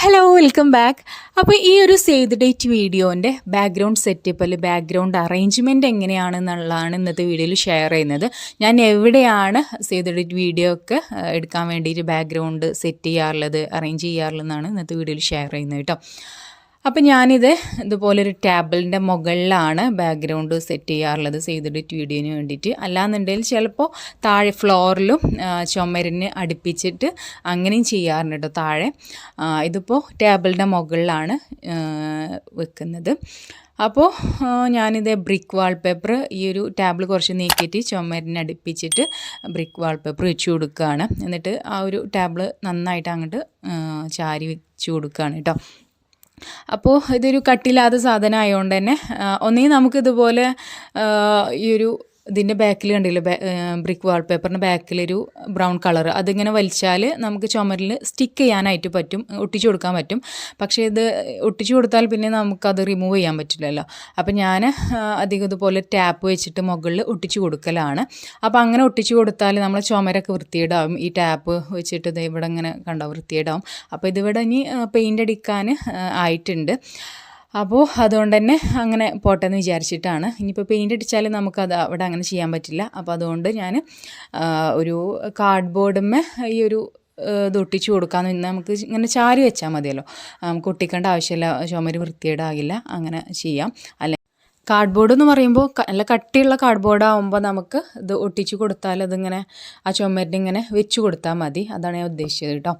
Hello welcome back. അപ്പോൾ ഈ ഒരു സേവ് ദ ഡേറ്റ് വീഡിയോൻ്റെ ബാക്ക്ഗ്രൗണ്ട് സെറ്റപ്പ് അല്ലെങ്കിൽ ബാക്ക്ഗ്രൗണ്ട് അറേഞ്ച്മെൻറ്റ് എങ്ങനെയാണെന്നുള്ളതാണ് ഇന്നത്തെ വീഡിയോയിൽ ഷെയർ ചെയ്യുന്നത്. ഞാൻ എവിടെയാണ് സേവ് ദ ഡേറ്റ് വീഡിയോ ഒക്കെ എടുക്കാൻ വേണ്ടിയിട്ട് ബാക്ക്ഗ്രൗണ്ട് സെറ്റ് ചെയ്യാറുള്ളത്, അറേഞ്ച് ചെയ്യാറുള്ളതെന്നാണ് ഇന്നത്തെ വീഡിയോയിൽ ഷെയർ ചെയ്യുന്നത് കേട്ടോ. അപ്പോൾ ഞാനിത് ഇതുപോലൊരു ടേബിളിൻ്റെ മുകളിലാണ് ബാക്ക്ഗ്രൗണ്ട് സെറ്റ് ചെയ്യാറുള്ളത് സേവ് ദ ഡേറ്റ് വീഡിയോന് വേണ്ടിയിട്ട്. അല്ലാന്നുണ്ടെങ്കിൽ ചിലപ്പോൾ താഴെ ഫ്ലോറിലും ചുമരിന് അടുപ്പിച്ചിട്ട് അങ്ങനെയും ചെയ്യാറുണ്ട് കേട്ടോ താഴെ. ഇതിപ്പോൾ ടേബിളിൻ്റെ മുകളിലാണ് വെക്കുന്നത്. അപ്പോൾ ഞാനിത് ബ്രിക്ക് വാൾപേപ്പർ ഈ ഒരു ടേബിൾ കുറച്ച് നീക്കിയിട്ട് ചുമരിന് അടുപ്പിച്ചിട്ട് ബ്രിക്ക് വാൾപേപ്പർ വെച്ച് കൊടുക്കുകയാണ്. എന്നിട്ട് ആ ഒരു ടേബിൾ നന്നായിട്ട് അങ്ങോട്ട് ചാരി വെച്ച് കൊടുക്കുകയാണ് കേട്ടോ. അപ്പോൾ ഇതൊരു കട്ടില്ലാത്ത സാധനം ആയതുകൊണ്ട് തന്നെ ഒന്നുകിൽ നമുക്കിതുപോലെ ഈ ഒരു ഇതിൻ്റെ ബാക്കിൽ കണ്ടില്ല, ബ്രിക്ക് വാൾപേപ്പറിൻ്റെ ബാക്കിലൊരു ബ്രൗൺ കളർ അതിങ്ങനെ വലിച്ചാൽ നമുക്ക് ചുമരിൽ സ്റ്റിക്ക് ചെയ്യാനായിട്ട് പറ്റും, ഒട്ടിച്ചു കൊടുക്കാൻ പറ്റും. പക്ഷേ ഇത് ഒട്ടിച്ചു കൊടുത്താൽ പിന്നെ നമുക്കത് റിമൂവ് ചെയ്യാൻ പറ്റില്ലല്ലോ. അപ്പോൾ ഞാൻ അധികം ഇതുപോലെ ടാപ്പ് വെച്ചിട്ട് മുകളിൽ ഒട്ടിച്ചു കൊടുക്കലാണ്. അപ്പോൾ അങ്ങനെ ഒട്ടിച്ചു കൊടുത്താൽ നമ്മൾ ചുമരൊക്കെ വൃത്തിയിടാവും. ഈ ടാപ്പ് വെച്ചിട്ട് ഇത് ഇവിടെ ഇങ്ങനെ കണ്ടോ വൃത്തിയിടാവും. അപ്പോൾ ഇതിവിടെ ഇനി പെയിൻ്റ് അടിക്കാൻ ആയിട്ടുണ്ട്. അപ്പോൾ അതുകൊണ്ട് തന്നെ അങ്ങനെ പോട്ടെന്ന് വിചാരിച്ചിട്ടാണ്. ഇനിയിപ്പോൾ പെയിൻ്റ് അടിച്ചാൽ നമുക്കത് അവിടെ അങ്ങനെ ചെയ്യാൻ പറ്റില്ല. അപ്പോൾ അതുകൊണ്ട് ഞാൻ ഒരു കാർഡ്ബോർഡുമ്മേ ഈ ഒരു ഇത് ഒട്ടിച്ച് കൊടുക്കാമെന്ന് നമുക്ക് ഇങ്ങനെ ചാരി വെച്ചാൽ മതിയല്ലോ, നമുക്ക് ഒട്ടിക്കേണ്ട ആവശ്യമില്ല, ചുമര് വൃത്തിയേടാകില്ല, അങ്ങനെ ചെയ്യാം. കാർഡ്ബോർഡ് എന്ന് പറയുമ്പോൾ നല്ല കട്ടിയുള്ള കാർഡ്ബോർഡ് ആകുമ്പോൾ നമുക്ക് ഇത് ഒട്ടിച്ച് കൊടുത്താൽ അതിങ്ങനെ ആ ചുമരിന് ഇങ്ങനെ വെച്ച് കൊടുത്താൽ മതി. അതാണ് ഞാൻ ഉദ്ദേശിച്ചത് കേട്ടോ.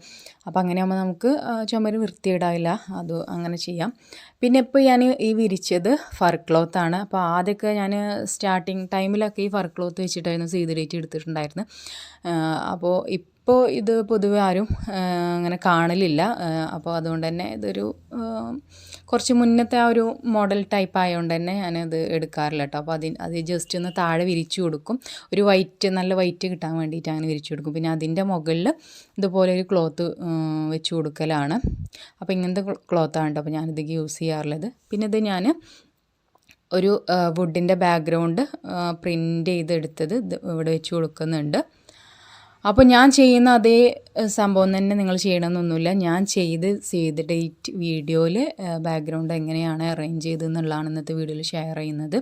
അപ്പോൾ അങ്ങനെ ആകുമ്പോൾ നമുക്ക് ചുമര് വൃത്തിയിടാവില്ല, അത് അങ്ങനെ ചെയ്യാം. പിന്നെ ഇപ്പോൾ ഞാൻ ഈ വിരിച്ചത് ഫർ ക്ലോത്താണ്. അപ്പോൾ ആദ്യമൊക്കെ ഞാൻ സ്റ്റാർട്ടിങ് ടൈമിലൊക്കെ ഈ ഫർ ക്ലോത്ത് വെച്ചിട്ടായിരുന്നു സേവ് ദ ഡേറ്റ് എടുത്തിട്ടുണ്ടായിരുന്നു. അപ്പോൾ ഇപ്പോൾ ഇത് പൊതുവെ ആരും അങ്ങനെ കാണലില്ല. അപ്പോൾ അതുകൊണ്ട് തന്നെ ഇതൊരു കുറച്ച് മുന്നത്തെ ആ ഒരു മോഡൽ ടൈപ്പ് ആയതുകൊണ്ട് തന്നെ ഞാനത് എടുക്കാറില്ല കേട്ടോ. അപ്പോൾ അത് ജസ്റ്റ് ഒന്ന് താഴെ വിരിച്ചു കൊടുക്കും, ഒരു നല്ല വൈറ്റ് കിട്ടാൻ വേണ്ടിയിട്ട് അങ്ങനെ വിരിച്ചു കൊടുക്കും. പിന്നെ അതിൻ്റെ മുകളിൽ ഇതുപോലെ ഒരു ക്ലോത്ത് വെച്ച് കൊടുക്കലാണ്. അപ്പോൾ ഇങ്ങനത്തെ ക്ലോത്താണ് കേട്ടോ അപ്പോൾ ഞാനിത് യൂസ് ചെയ്യാറുള്ളത്. പിന്നെ ഇത് ഞാൻ ഒരു വുഡിൻ്റെ ബാക്ക്ഗ്രൗണ്ട് പ്രിൻ്റ് ചെയ്തെടുത്തത് ഇവിടെ വെച്ച് കൊടുക്കുന്നുണ്ട്. അപ്പോൾ ഞാൻ ചെയ്യുന്ന അതേ സംഭവം തന്നെ നിങ്ങൾ ചെയ്യണമെന്നൊന്നുമില്ല. ഞാൻ സേവ് ദ ഡേറ്റ് വീഡിയോയിൽ ബാക്ക്ഗ്രൗണ്ട് എങ്ങനെയാണ് അറേഞ്ച് ചെയ്തതെന്നുള്ളതാണ് ഇന്നത്തെ വീഡിയോയിൽ ഷെയർ ചെയ്യുന്നത്.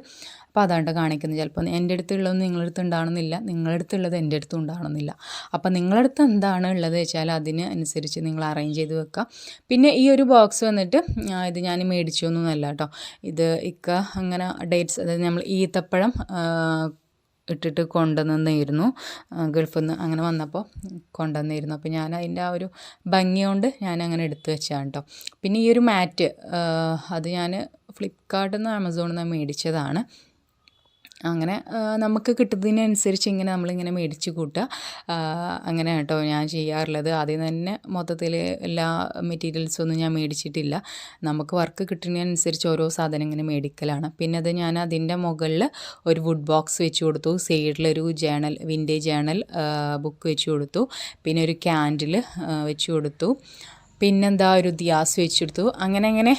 അപ്പോൾ അതാണ്ട് കാണിക്കുന്നത്. ചിലപ്പോൾ എൻ്റെ അടുത്തുള്ളതൊന്നും നിങ്ങളുടെ അടുത്ത് ഉണ്ടാകണമെന്നില്ല, നിങ്ങളുടെ അടുത്തുള്ളത് എൻ്റെ അടുത്തും ഉണ്ടാകണമെന്നില്ല. അപ്പോൾ നിങ്ങളുടെ അടുത്ത് എന്താണ് ഉള്ളത് വെച്ചാൽ അതിന് അനുസരിച്ച് നിങ്ങൾ അറേഞ്ച് ചെയ്ത് വെക്കുക. പിന്നെ ഈ ഒരു ബോക്സ് വന്നിട്ട് ഇത് ഞാൻ മേടിച്ചൊന്നുമല്ല കേട്ടോ. ഇത് അങ്ങനെ ഡേറ്റ്സ്, അതായത് നമ്മൾ ഈത്തപ്പഴം ഇട്ടിട്ട് കൊണ്ടുവന്നിരുന്നു ഗൾഫിൽ നിന്ന്, അങ്ങനെ വന്നപ്പോൾ കൊണ്ടുവന്നിരുന്നു. അപ്പോൾ ഞാൻ അതിൻ്റെ ആ ഒരു ഭംഗി കൊണ്ട് ഞാൻ അങ്ങനെ എടുത്തു വെച്ചാണ് കേട്ടോ. പിന്നെ ഈ ഒരു മാറ്റ് അത് ഞാൻ ഫ്ലിപ്കാർട്ടിൽ നിന്ന് ആമസോണിൽ നിന്ന് മേടിച്ചതാണ്. അങ്ങനെ നമുക്ക് കിട്ടുന്നതിനനുസരിച്ച് ഇങ്ങനെ നമ്മളിങ്ങനെ മേടിച്ച് കൂട്ടുക, അങ്ങനെ കേട്ടോ ഞാൻ ചെയ്യാറുള്ളത്. ആദ്യം തന്നെ മൊത്തത്തിൽ എല്ലാ മെറ്റീരിയൽസൊന്നും ഞാൻ മേടിച്ചിട്ടില്ല. നമുക്ക് വർക്ക് കിട്ടുന്നതിനനുസരിച്ച് ഓരോ സാധനം ഇങ്ങനെ മേടിക്കലാണ്. പിന്നെ അത് ഞാൻ അതിൻ്റെ മുകളിൽ ഒരു വുഡ് ബോക്സ് വെച്ച് കൊടുത്തു, സൈഡിലൊരു ജേണൽ, വിൻറ്റേജ് ജേണൽ ബുക്ക് വെച്ച് കൊടുത്തു, പിന്നെ ഒരു ക്യാൻഡിൽ വെച്ച് കൊടുത്തു, പിന്നെന്താ ഒരു ഗ്യാസ് വെച്ചെടുത്തു. അങ്ങനെ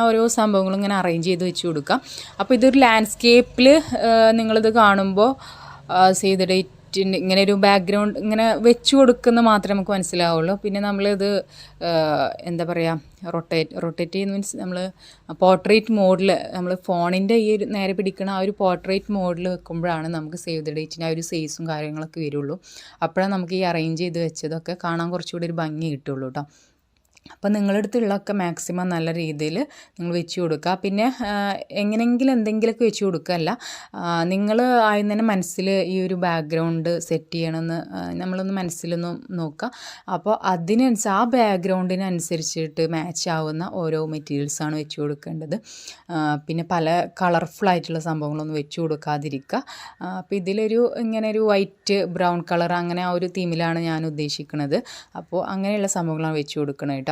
ഓരോ സംഭവങ്ങളും ഇങ്ങനെ അറേഞ്ച് ചെയ്ത് വെച്ച് കൊടുക്കാം. അപ്പോൾ ഇതൊരു ലാൻഡ്സ്കേപ്പിൽ നിങ്ങളിത് കാണുമ്പോൾ സേവ് ദ ഡേറ്റിൻ്റെ ഇങ്ങനെ ഒരു ബാക്ക്ഗ്രൗണ്ട് ഇങ്ങനെ വെച്ച് കൊടുക്കുന്ന മാത്രമേ നമുക്ക് മനസ്സിലാവുള്ളൂ. പിന്നെ നമ്മളിത് എന്താ പറയുക, റൊട്ടേറ്റ് ചെയ്യുന്ന മീൻസ് നമ്മൾ പോർട്രേറ്റ് മോഡിൽ നമ്മൾ ഫോണിൻ്റെ ഈ ഒരു നേരെ പിടിക്കുന്ന ആ ഒരു പോർട്രേറ്റ് മോഡിൽ വെക്കുമ്പോഴാണ് നമുക്ക് സേവ് ദ ഡേറ്റിൻ്റെ ആ ഒരു സൈസും കാര്യങ്ങളൊക്കെ വരുള്ളൂ. അപ്പോഴാണ് നമുക്ക് ഈ അറേഞ്ച് ചെയ്ത് വെച്ചതൊക്കെ കാണാൻ കുറച്ചുകൂടി ഒരു ഭംഗി കിട്ടുള്ളൂ കേട്ടോ. അപ്പോൾ നിങ്ങളുടെ അടുത്തുള്ളതൊക്കെ മാക്സിമം നല്ല രീതിയിൽ നിങ്ങൾ വെച്ച് കൊടുക്കുക. പിന്നെ എങ്ങനെയെങ്കിലും എന്തെങ്കിലുമൊക്കെ വെച്ച് കൊടുക്കുകയല്ല, നിങ്ങൾ ആദ്യം തന്നെ മനസ്സിൽ ഈ ഒരു ബാക്ക്ഗ്രൗണ്ട് സെറ്റ് ചെയ്യണമെന്ന് നമ്മളൊന്ന് മനസ്സിലൊന്ന് നോക്കുക. അപ്പോൾ ആ ബാക്ക്ഗ്രൗണ്ടിനനുസരിച്ചിട്ട് മാച്ച് ആവുന്ന ഓരോ മെറ്റീരിയൽസാണ് വെച്ച് കൊടുക്കേണ്ടത്. പിന്നെ പല കളർഫുള്ളായിട്ടുള്ള സംഭവങ്ങളൊന്നും വെച്ച് കൊടുക്കാതിരിക്കുക. അപ്പോൾ ഇതിലൊരു ഇങ്ങനെ ഒരു വൈറ്റ് ബ്രൗൺ കളർ അങ്ങനെ ആ ഒരു തീമിലാണ് ഞാൻ ഉദ്ദേശിക്കുന്നത്. അപ്പോൾ അങ്ങനെയുള്ള സംഭവങ്ങളാണ് വെച്ച് കൊടുക്കണം കേട്ടോ.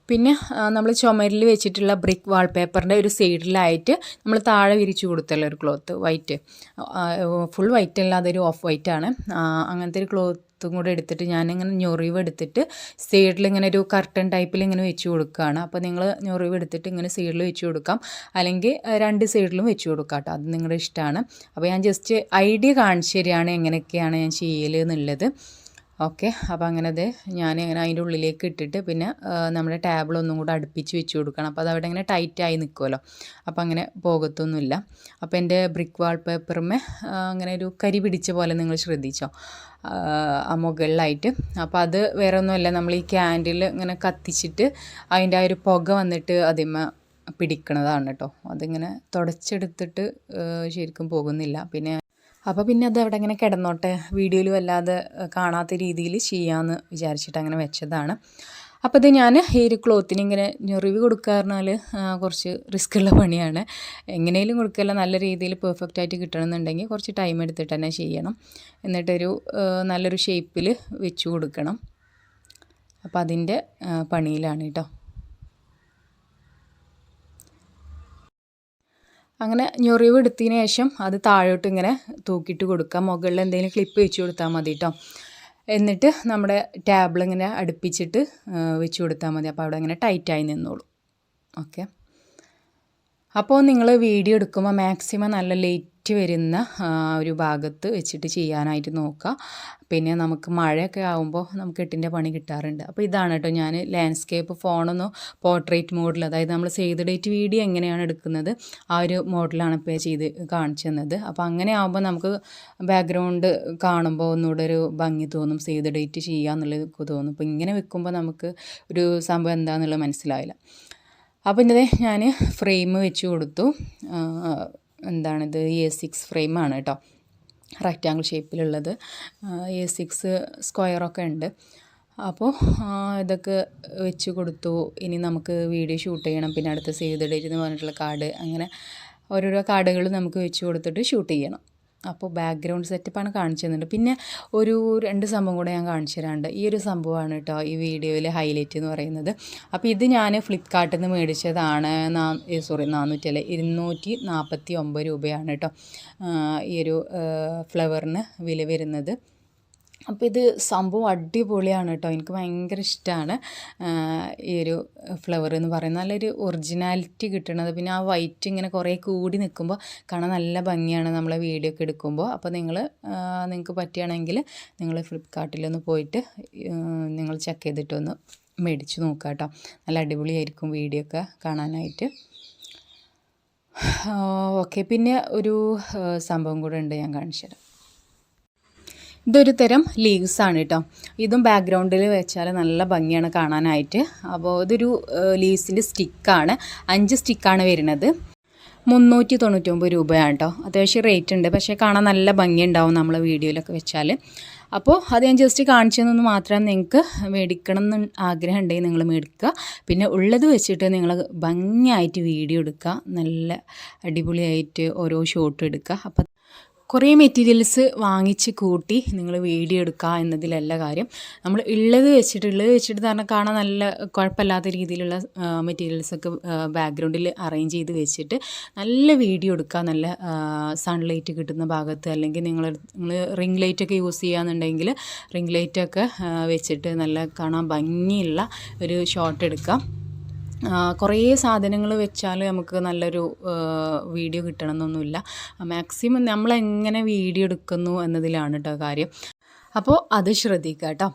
പിന്നെ നമ്മൾ ചുമരിൽ വെച്ചിട്ടുള്ള ബ്രിക്ക് വാൾപേപ്പറിൻ്റെ ഒരു സൈഡിലായിട്ട് നമ്മൾ താഴെ വിരിച്ചു കൊടുത്തല്ലോ ഒരു ക്ലോത്ത്, വൈറ്റ്, ഫുൾ വൈറ്റ് അല്ല, അതൊരു ഓഫ് വൈറ്റ് ആണ്. അങ്ങനത്തെ ഒരു ക്ലോത്തും കൂടെ എടുത്തിട്ട് ഞാനിങ്ങനെ ഞൊറിവ് എടുത്തിട്ട് സൈഡിൽ ഇങ്ങനെ ഒരു കർട്ടൻ ടൈപ്പിൽ ഇങ്ങനെ വെച്ച് കൊടുക്കുകയാണ്. അപ്പോൾ നിങ്ങൾ ഞൊറിവ് എടുത്തിട്ട് ഇങ്ങനെ സൈഡിൽ വെച്ച് കൊടുക്കാം, അല്ലെങ്കിൽ രണ്ട് സൈഡിലും വെച്ച് കൊടുക്കാം കേട്ടോ, അത് നിങ്ങളുടെ ഇഷ്ടമാണ്. അപ്പോൾ ഞാൻ ജസ്റ്റ് ഐഡിയ കാണിച്ചു തരികയാണ് എങ്ങനെയൊക്കെയാണ് ഞാൻ ചെയ്യൽ എന്നുള്ളത്. ഓക്കെ. അപ്പോൾ അങ്ങനെ അത് ഞാൻ ഇങ്ങനെ അതിൻ്റെ ഉള്ളിലേക്ക് ഇട്ടിട്ട് പിന്നെ നമ്മുടെ ടേബിൾ ഒന്നും കൂടെ അടുപ്പിച്ച് വെച്ച് കൊടുക്കണം. അപ്പോൾ അതവിടെ ഇങ്ങനെ ടൈറ്റായി നിൽക്കുമല്ലോ, അപ്പോൾ അങ്ങനെ പോകത്തൊന്നുമില്ല. അപ്പോൾ എൻ്റെ ബ്രിക്ക് വാൾപേപ്പറുമേ അങ്ങനെ ഒരു കരി പിടിച്ച പോലെ നിങ്ങൾ ശ്രദ്ധിച്ചോ ആ മുകളിലായിട്ട്. അപ്പോൾ അത് വേറെ ഒന്നുമല്ല, നമ്മൾ ഈ ക്യാൻഡിൽ ഇങ്ങനെ കത്തിച്ചിട്ട് അതിൻ്റെ ആ ഒരു പുക വന്നിട്ട് അതിന്മേൽ പിടിക്കണതാണ് കേട്ടോ. അതിങ്ങനെ തുടച്ചെടുത്തിട്ട് ശരിക്കും പോകുന്നില്ല. അപ്പോൾ പിന്നെ അത് അവിടെ ഇങ്ങനെ കിടന്നോട്ടെ, വീഡിയോയിൽ വല്ലാതെ കാണാത്ത രീതിയിൽ ചെയ്യാമെന്ന് വിചാരിച്ചിട്ട് അങ്ങനെ വെച്ചതാണ്. അപ്പോൾ ഇത് ഞാൻ ഈ ഒരു ക്ലോത്തിന് ഇങ്ങനെ റിവ്യൂ കൊടുക്കാറുണ്ടാൽ കുറച്ച് റിസ്ക് ഉള്ള പണിയാണ്. എങ്ങനെയും കൊടുക്കല്ല, നല്ല രീതിയിൽ പെർഫെക്റ്റ് ആയിട്ട് കിട്ടണമെന്നുണ്ടെങ്കിൽ കുറച്ച് ടൈം എടുത്തിട്ട് തന്നെ ചെയ്യണം. എന്നിട്ടൊരു നല്ലൊരു ഷേപ്പിൽ വെച്ച് കൊടുക്കണം. അപ്പോൾ അതിൻ്റെ പണിയിലാണ് കേട്ടോ. അങ്ങനെ ഞൊറിവ് എടുത്തതിന് ശേഷം അത് താഴോട്ട് ഇങ്ങനെ തൂക്കിയിട്ട് കൊടുക്കാം. മുകളിൽ എന്തെങ്കിലും ക്ലിപ്പ് വെച്ച് കൊടുത്താൽ മതി കേട്ടോ. എന്നിട്ട് നമ്മുടെ ടേബിൾ ഇങ്ങനെ അടുപ്പിച്ചിട്ട് വെച്ച് കൊടുത്താൽ മതി. അപ്പോൾ അവിടെ ഇങ്ങനെ ടൈറ്റായി നിന്നോളൂ. ഓക്കെ. അപ്പോൾ നിങ്ങൾ വീഡിയോ എടുക്കുമ്പോൾ മാക്സിമം നല്ല ലൈറ്റ് വരുന്ന ഒരു ഭാഗത്ത് വെച്ചിട്ട് ചെയ്യാനായിട്ട് നോക്കുക. പിന്നെ നമുക്ക് മഴയൊക്കെ ആകുമ്പോൾ നമുക്ക് എട്ടിൻ്റെ പണി കിട്ടാറുണ്ട്. അപ്പോൾ ഇതാണ് കേട്ടോ, ഞാൻ ലാൻഡ്സ്കേപ്പ് ഫോണൊന്ന് പോർട്രേറ്റ് മോഡിൽ, അതായത് നമ്മൾ സേവ് ദ ഡേറ്റ് വീഡിയോ എങ്ങനെയാണ് എടുക്കുന്നത് ആ ഒരു മോഡിലാണ് ഇപ്പോൾ ചെയ്ത് കാണിച്ചു തന്നത്. അപ്പോൾ അങ്ങനെ ആകുമ്പോൾ നമുക്ക് ബാക്ക്ഗ്രൗണ്ട് കാണുമ്പോൾ ഒന്നുകൂടെ ഒരു ഭംഗി തോന്നും, സേവ് ദ ഡേറ്റ് ചെയ്യുക എന്നുള്ളത് തോന്നും. അപ്പോൾ ഇങ്ങനെ വെക്കുമ്പോൾ നമുക്ക് ഒരു സംഭവം എന്താണെന്നുള്ളത് മനസ്സിലാവില്ല. അപ്പോൾ ഇന്നലെ ഞാൻ ഫ്രെയിം വെച്ച് കൊടുത്തു. എന്താണിത്, A6 ഫ്രെയിമാണ് കേട്ടോ, റെക്റ്റാങ്കിൾ ഷേപ്പിലുള്ളത്. A6 സ്ക്വയറൊക്കെ ഉണ്ട്. അപ്പോൾ ഇതൊക്കെ വെച്ച് കൊടുത്തു. ഇനി നമുക്ക് വീഡിയോ ഷൂട്ട് ചെയ്യണം. പിന്നെ അടുത്ത സേവ് ദ ഡേറ്റ് എന്ന് പറഞ്ഞിട്ടുള്ള കാർഡ്, അങ്ങനെ ഓരോരോ കാർഡുകൾ നമുക്ക് വെച്ച് കൊടുത്തിട്ട് ഷൂട്ട് ചെയ്യണം. അപ്പോൾ ബാക്ക്ഗ്രൗണ്ട് സെറ്റപ്പാണ് കാണിച്ചു തന്നിട്ടുണ്ട്. പിന്നെ ഒരു 2 സംഭവം കൂടെ ഞാൻ കാണിച്ചു തരാറുണ്ട്. ഈ ഒരു സംഭവമാണ് കേട്ടോ ഈ വീഡിയോയിൽ ഹൈലൈറ്റ് എന്ന് പറയുന്നത്. അപ്പോൾ ഇത് ഞാൻ ഫ്ലിപ്കാർട്ടിൽ നിന്ന് മേടിച്ചതാണ്. 249 രൂപയാണ് കേട്ടോ ഈ ഒരു ഫ്ലവറിന് വില വരുന്നത്. അപ്പോൾ ഇത് സംഭവം അടിപൊളിയാണ് കേട്ടോ, എനിക്ക് ഭയങ്കര ഇഷ്ടമാണ് ഈ ഒരു ഫ്ലവർ എന്ന് പറയുന്നത്. നല്ലൊരു ഒറിജിനാലിറ്റി കിട്ടണത്. പിന്നെ ആ വൈറ്റ് ഇങ്ങനെ കുറേ കൂടി നിൽക്കുമ്പോൾ കാണാൻ നല്ല ഭംഗിയാണ് നമ്മളെ വീഡിയോ ഒക്കെ എടുക്കുമ്പോൾ. അപ്പോൾ നിങ്ങൾക്ക് പറ്റുകയാണെങ്കിൽ നിങ്ങൾ ഫ്ലിപ്കാർട്ടിലൊന്ന് പോയിട്ട് നിങ്ങൾ ചെക്ക് ചെയ്തിട്ടൊന്ന് മേടിച്ച് നോക്കുക കേട്ടോ. നല്ല അടിപൊളിയായിരിക്കും വീഡിയോ ഒക്കെ കാണാനായിട്ട്. ഓക്കെ. പിന്നെ ഒരു സംഭവം കൂടെ ഉണ്ട്, ഞാൻ കാണിച്ചു തരാം. ഇതൊരു തരം ലീവ്സാണ് കേട്ടോ. ഇതും ബാക്ക്ഗ്രൗണ്ടിൽ വെച്ചാൽ നല്ല ഭംഗിയാണ് കാണാനായിട്ട്. അപ്പോൾ ഇതൊരു ലീവ്സിൻ്റെ സ്റ്റിക്കാണ്. 5 സ്റ്റിക്കാണ് വരുന്നത്. 399 രൂപയാണ് കേട്ടോ. അത്യാവശ്യം റേറ്റ് ഉണ്ട്, പക്ഷേ കാണാൻ നല്ല ഭംഗിയുണ്ടാവും നമ്മൾ വീഡിയോയിലൊക്കെ വെച്ചാൽ. അപ്പോൾ അത് ഞാൻ ജസ്റ്റ് കാണിച്ചു തന്നു മാത്രം. നിങ്ങൾക്ക് മേടിക്കണം എന്ന് ആഗ്രഹം ഉണ്ടെങ്കിൽ നിങ്ങൾ മേടിക്കുക. പിന്നെ ഉള്ളത് വെച്ചിട്ട് നിങ്ങൾ ഭംഗിയായിട്ട് വീഡിയോ എടുക്കുക, നല്ല അടിപൊളിയായിട്ട് ഓരോ ഷോട്ടും എടുക്കുക. അപ്പോൾ കുറേ മെറ്റീരിയൽസ് വാങ്ങിച്ച് കൂട്ടി നിങ്ങൾ വീഡിയോ എടുക്കുക എന്നതിലല്ല കാര്യം. നമ്മൾ ഉള്ളത് വെച്ചിട്ട് കാരണം കാണാൻ നല്ല കുഴപ്പമില്ലാത്ത രീതിയിലുള്ള മെറ്റീരിയൽസൊക്കെ ബാക്ക്ഗ്രൗണ്ടിൽ അറേഞ്ച് ചെയ്ത് വെച്ചിട്ട് നല്ല വീഡിയോ എടുക്കുക. നല്ല സൺലൈറ്റ് കിട്ടുന്ന ഭാഗത്ത്, അല്ലെങ്കിൽ നിങ്ങൾ റിംഗ് ലൈറ്റൊക്കെ യൂസ് ചെയ്യുകയെന്നുണ്ടെങ്കിൽ റിംഗ് ലൈറ്റൊക്കെ വെച്ചിട്ട് നല്ല കാണാൻ ഭംഗിയുള്ള ഒരു ഷോട്ട് എടുക്കാം. കുറേ സാധനങ്ങൾ വെച്ചാൽ നമുക്ക് നല്ലൊരു വീഡിയോ കിട്ടണമെന്നൊന്നുമില്ല. മാക്സിമം നമ്മളെങ്ങനെ വീഡിയോ എടുക്കുന്നു എന്നതിലാണ് കേട്ടോ കാര്യം. അപ്പോൾ അത് ശ്രദ്ധിക്കുക കേട്ടോ.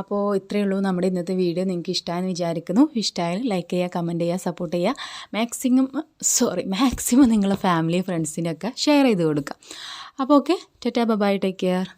അപ്പോൾ ഇത്രയേ ഉള്ളൂ നമ്മുടെ ഇന്നത്തെ വീഡിയോ. നിങ്ങൾക്ക് ഇഷ്ടമായെന്ന് വിചാരിക്കുന്നു. ഇഷ്ടമായാലും ലൈക്ക് ചെയ്യുക, കമൻറ്റ് ചെയ്യുക, സപ്പോർട്ട് ചെയ്യുക. മാക്സിമം നിങ്ങളെ ഫാമിലി ഫ്രണ്ട്സിനൊക്കെ ഷെയർ ചെയ്ത് കൊടുക്കുക. അപ്പോൾ okay, tata, bye, take care.